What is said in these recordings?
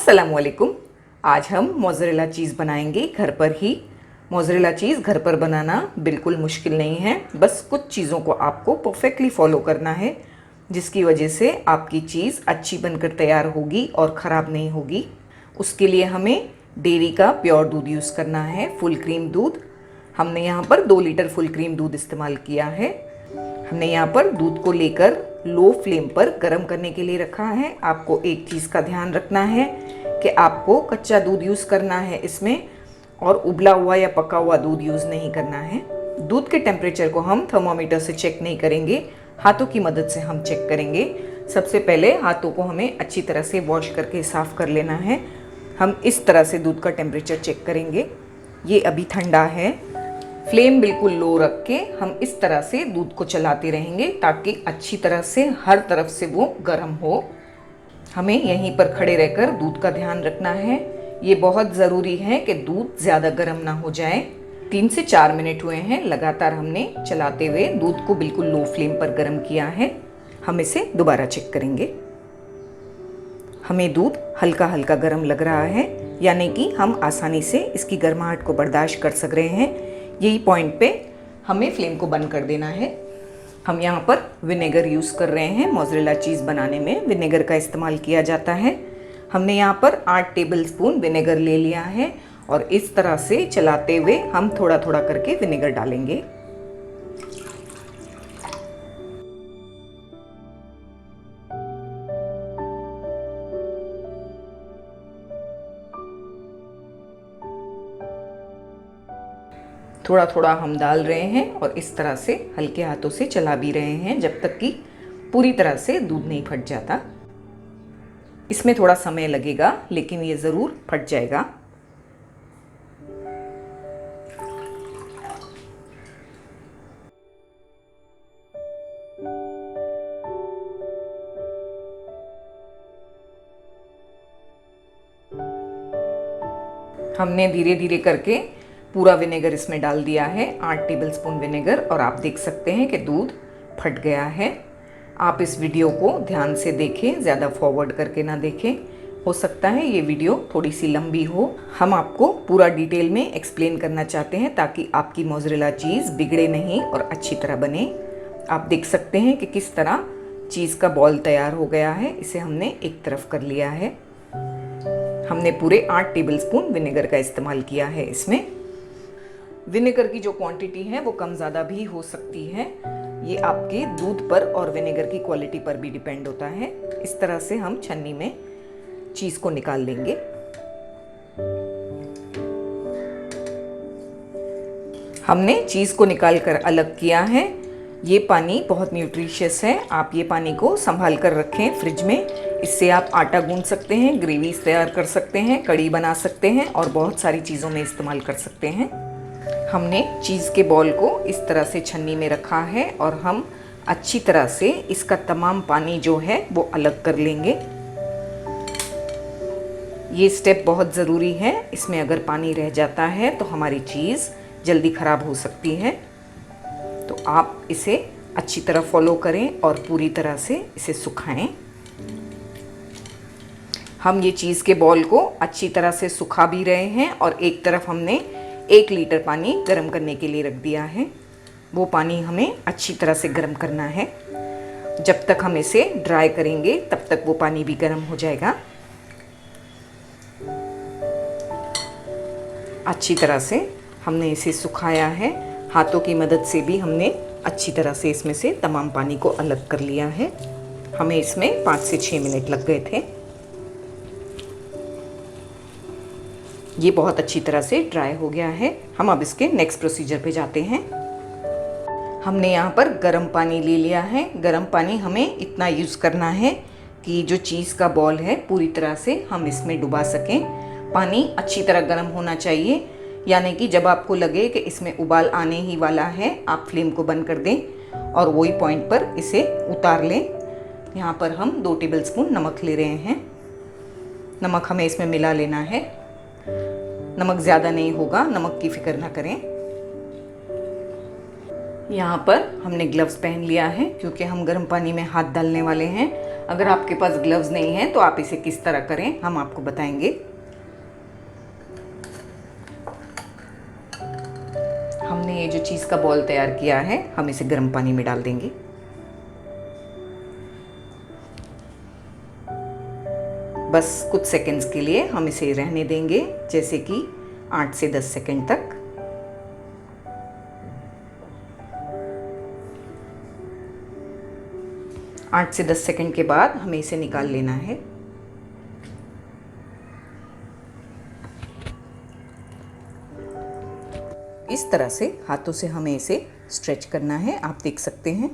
अस्सलामुअलैकुम। आज हम मोज़रेला चीज़ बनाएंगे घर पर ही। मोज़रेला चीज़ घर पर बनाना बिल्कुल मुश्किल नहीं है, बस कुछ चीज़ों को आपको परफेक्टली फॉलो करना है, जिसकी वजह से आपकी चीज़ अच्छी बनकर तैयार होगी और ख़राब नहीं होगी। उसके लिए हमें डेयरी का प्योर दूध यूज़ करना है, फुल क्रीम दूध। हमने यहाँ पर 2 लीटर फुल क्रीम दूध इस्तेमाल किया है। हमने यहाँ पर दूध को लेकर लो फ्लेम पर गर्म करने के लिए रखा है। आपको एक चीज़ का ध्यान रखना है कि आपको कच्चा दूध यूज़ करना है इसमें, और उबला हुआ या पका हुआ दूध यूज़ नहीं करना है। दूध के टेम्परेचर को हम थर्मोमीटर से चेक नहीं करेंगे, हाथों की मदद से हम चेक करेंगे। सबसे पहले हाथों को हमें अच्छी तरह से वॉश करके साफ़ कर लेना है। हम इस तरह से दूध का टेम्परेचर चेक करेंगे। ये अभी ठंडा है। फ्लेम बिल्कुल लो रख के हम इस तरह से दूध को चलाते रहेंगे ताकि अच्छी तरह से हर तरफ से वो गर्म हो। हमें यहीं पर खड़े रहकर दूध का ध्यान रखना है। ये बहुत ज़रूरी है कि दूध ज़्यादा गर्म ना हो जाए। 3 से 4 मिनट हुए हैं लगातार हमने चलाते हुए दूध को बिल्कुल लो फ्लेम पर गर्म किया है। हम इसे दोबारा चेक करेंगे। हमें दूध हल्का हल्का गर्म लग रहा है, यानी कि हम आसानी से इसकी गर्माहट को बर्दाश्त कर सक रहे हैं। यही पॉइंट पे हमें फ्लेम को बंद कर देना है। हम यहाँ पर विनेगर यूज़ कर रहे हैं। मोज़रेला चीज़ बनाने में विनेगर का इस्तेमाल किया जाता है। हमने यहाँ पर 8 टेबलस्पून विनेगर ले लिया है और इस तरह से चलाते हुए हम थोड़ा थोड़ा करके विनेगर डालेंगे। थोड़ा थोड़ा हम डाल रहे हैं और इस तरह से हल्के हाथों से चला भी रहे हैं जब तक कि पूरी तरह से दूध नहीं फट जाता। इसमें थोड़ा समय लगेगा, लेकिन ये ज़रूर फट जाएगा। हमने धीरे धीरे करके पूरा विनेगर इसमें डाल दिया है, 8 टेबलस्पून विनेगर, और आप देख सकते हैं कि दूध फट गया है। आप इस वीडियो को ध्यान से देखें, ज़्यादा फॉरवर्ड करके ना देखें। हो सकता है ये वीडियो थोड़ी सी लंबी हो। हम आपको पूरा डिटेल में एक्सप्लेन करना चाहते हैं ताकि आपकी मोज़रेला चीज़ बिगड़े नहीं और अच्छी तरह बने। आप देख सकते हैं कि किस तरह चीज़ का बॉल तैयार हो गया है। इसे हमने एक तरफ कर लिया है। हमने पूरे 8 टेबलस्पून विनेगर का इस्तेमाल किया है इसमें। विनेगर की जो क्वांटिटी है वो कम ज़्यादा भी हो सकती है। ये आपके दूध पर और विनेगर की क्वालिटी पर भी डिपेंड होता है। इस तरह से हम छन्नी में चीज़ को निकाल लेंगे। हमने चीज़ को निकाल कर अलग किया है। ये पानी बहुत न्यूट्रिशियस है। आप ये पानी को संभाल कर रखें फ्रिज में। इससे आप आटा गूंद सकते हैं, ग्रेवीज तैयार कर सकते हैं, कड़ी बना सकते हैं और बहुत सारी चीज़ों में इस्तेमाल कर सकते हैं। हमने चीज़ के बॉल को इस तरह से छन्नी में रखा है और हम अच्छी तरह से इसका तमाम पानी जो है वो अलग कर लेंगे। ये स्टेप बहुत ज़रूरी है। इसमें अगर पानी रह जाता है तो हमारी चीज़ जल्दी ख़राब हो सकती है। तो आप इसे अच्छी तरह फॉलो करें और पूरी तरह से इसे सुखाएं। हम ये चीज़ के बॉल को अच्छी तरह से सुखा भी रहे हैं और एक तरफ हमने 1 लीटर पानी गर्म करने के लिए रख दिया है। वो पानी हमें अच्छी तरह से गर्म करना है। जब तक हम इसे ड्राई करेंगे तब तक वो पानी भी गर्म हो जाएगा। अच्छी तरह से हमने इसे सुखाया है। हाथों की मदद से भी हमने अच्छी तरह से इसमें से तमाम पानी को अलग कर लिया है। हमें इसमें 5 से 6 मिनट लग गए थे। ये बहुत अच्छी तरह से ड्राई हो गया है। हम अब इसके नेक्स्ट प्रोसीजर पे जाते हैं। हमने यहाँ पर गर्म पानी ले लिया है। गर्म पानी हमें इतना यूज़ करना है कि जो चीज़ का बॉल है पूरी तरह से हम इसमें डुबा सकें। पानी अच्छी तरह गर्म होना चाहिए, यानी कि जब आपको लगे कि इसमें उबाल आने ही वाला है, आप फ्लेम को बंद कर दें और वही पॉइंट पर इसे उतार लें। यहाँ पर हम 2 टेबलस्पून नमक ले रहे हैं। नमक हमें इसमें मिला लेना है। नमक ज़्यादा नहीं होगा, नमक की फिक्र ना करें। यहाँ पर हमने ग्लव्स पहन लिया है क्योंकि हम गर्म पानी में हाथ डालने वाले हैं। अगर आपके पास ग्लव्स नहीं हैं तो आप इसे किस तरह करें हम आपको बताएंगे। हमने ये जो चीज़ का बॉल तैयार किया है हम इसे गर्म पानी में डाल देंगे। बस कुछ सेकंड्स के लिए हम इसे रहने देंगे, जैसे कि 8 से 10 सेकंड तक। आठ से 10 सेकंड के बाद हमें इसे निकाल लेना है। इस तरह से हाथों से हमें इसे स्ट्रेच करना है, आप देख सकते हैं।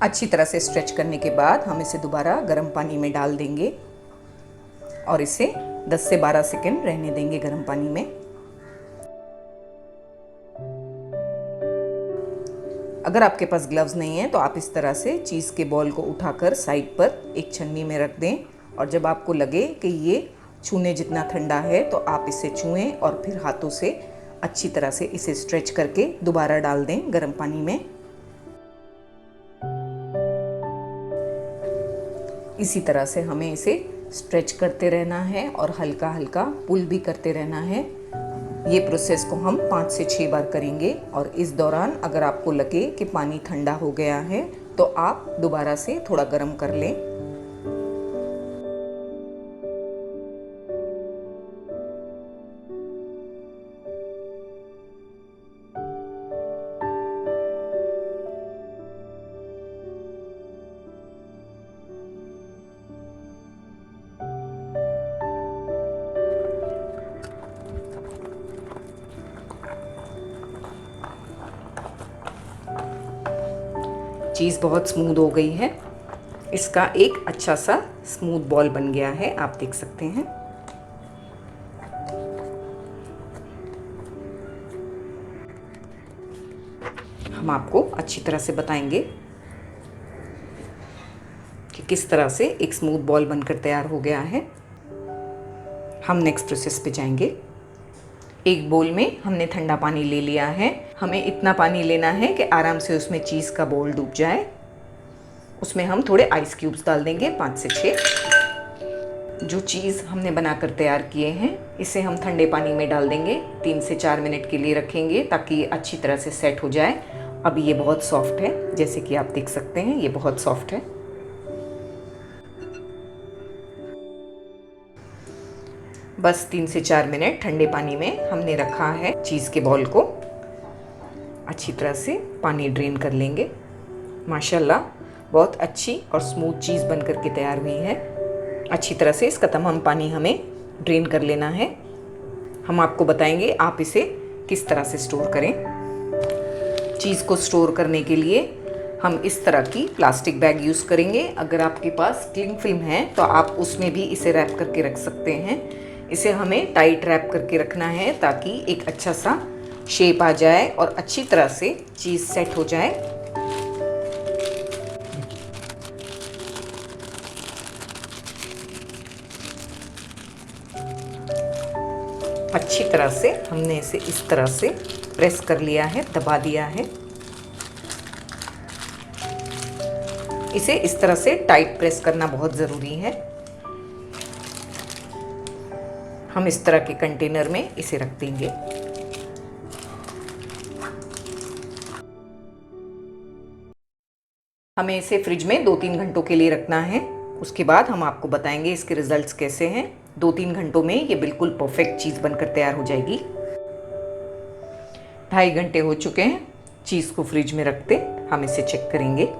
अच्छी तरह से स्ट्रेच करने के बाद हम इसे दोबारा गर्म पानी में डाल देंगे और इसे 10 से 12 सेकंड रहने देंगे गर्म पानी में। अगर आपके पास ग्लव्स नहीं है तो आप इस तरह से चीज़ के बॉल को उठाकर साइड पर एक छन्नी में रख दें और जब आपको लगे कि ये छूने जितना ठंडा है तो आप इसे छुएं और फिर हाथों से अच्छी तरह से इसे स्ट्रेच करके दोबारा डाल दें गर्म पानी में। इसी तरह से हमें इसे स्ट्रेच करते रहना है और हल्का हल्का पुल भी करते रहना है। ये प्रोसेस को हम 5 से 6 बार करेंगे और इस दौरान अगर आपको लगे कि पानी ठंडा हो गया है तो आप दोबारा से थोड़ा गर्म कर लें। चीज़ बहुत स्मूथ हो गई है, इसका एक अच्छा सा स्मूथ बॉल बन गया है, आप देख सकते हैं। हम आपको अच्छी तरह से बताएंगे कि किस तरह से एक स्मूथ बॉल बनकर तैयार हो गया है। हम नेक्स्ट प्रोसेस पे जाएंगे। एक बोल में हमने ठंडा पानी ले लिया है। हमें इतना पानी लेना है कि आराम से उसमें चीज़ का बॉल डूब जाए। उसमें हम थोड़े आइस क्यूब्स डाल देंगे, 5 से 6। जो चीज़ हमने बनाकर तैयार किए हैं इसे हम ठंडे पानी में डाल देंगे, 3 से 4 मिनट के लिए रखेंगे ताकि ये अच्छी तरह से सेट हो जाए। अभी ये बहुत सॉफ्ट है, जैसे कि आप देख सकते हैं ये बहुत सॉफ्ट है। बस 3 से 4 मिनट ठंडे पानी में हमने रखा है। चीज़ के बॉल को अच्छी तरह से पानी ड्रेन कर लेंगे। माशाल्लाह बहुत अच्छी और स्मूथ चीज़ बनकर के तैयार हुई है। अच्छी तरह से इसका तमाम पानी हमें ड्रेन कर लेना है। हम आपको बताएंगे आप इसे किस तरह से स्टोर करें। चीज़ को स्टोर करने के लिए हम इस तरह की प्लास्टिक बैग यूज़ करेंगे। अगर आपके पास क्लिंग फिल्म है तो आप उसमें भी इसे रैप करके रख सकते हैं। इसे हमें टाइट रैप करके रखना है ताकि एक अच्छा सा शेप आ जाए और अच्छी तरह से चीज़ सेट हो जाए। अच्छी तरह से हमने इसे इस तरह से प्रेस कर लिया है, दबा दिया है। इसे इस तरह से टाइट प्रेस करना बहुत ज़रूरी है। हम इस तरह के कंटेनर में इसे रख देंगे। हमें इसे फ्रिज में 2-3 घंटों के लिए रखना है। उसके बाद हम आपको बताएंगे इसके रिजल्ट्स कैसे हैं। 2-3 घंटों में ये बिल्कुल परफेक्ट चीज़ बनकर तैयार हो जाएगी। 2.5 घंटे हो चुके हैं चीज़ को फ्रिज में रखते। हम इसे चेक करेंगे।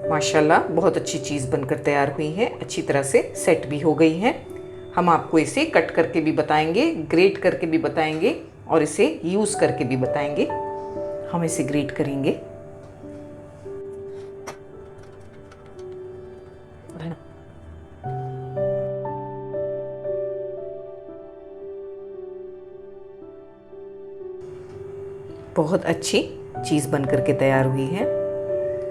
माशाल्लाह बहुत अच्छी चीज़ बनकर तैयार हुई है, अच्छी तरह से सेट भी हो गई है। हम आपको इसे कट करके भी बताएंगे, ग्रेट करके भी बताएंगे और इसे यूज़ करके भी बताएंगे। हम इसे ग्रेट करेंगे। बहुत अच्छी चीज़ बनकर के तैयार हुई है,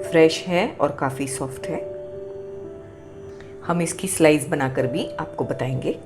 फ्रेश है और काफ़ी सॉफ्ट है। हम इसकी स्लाइस बनाकर भी आपको बताएंगे।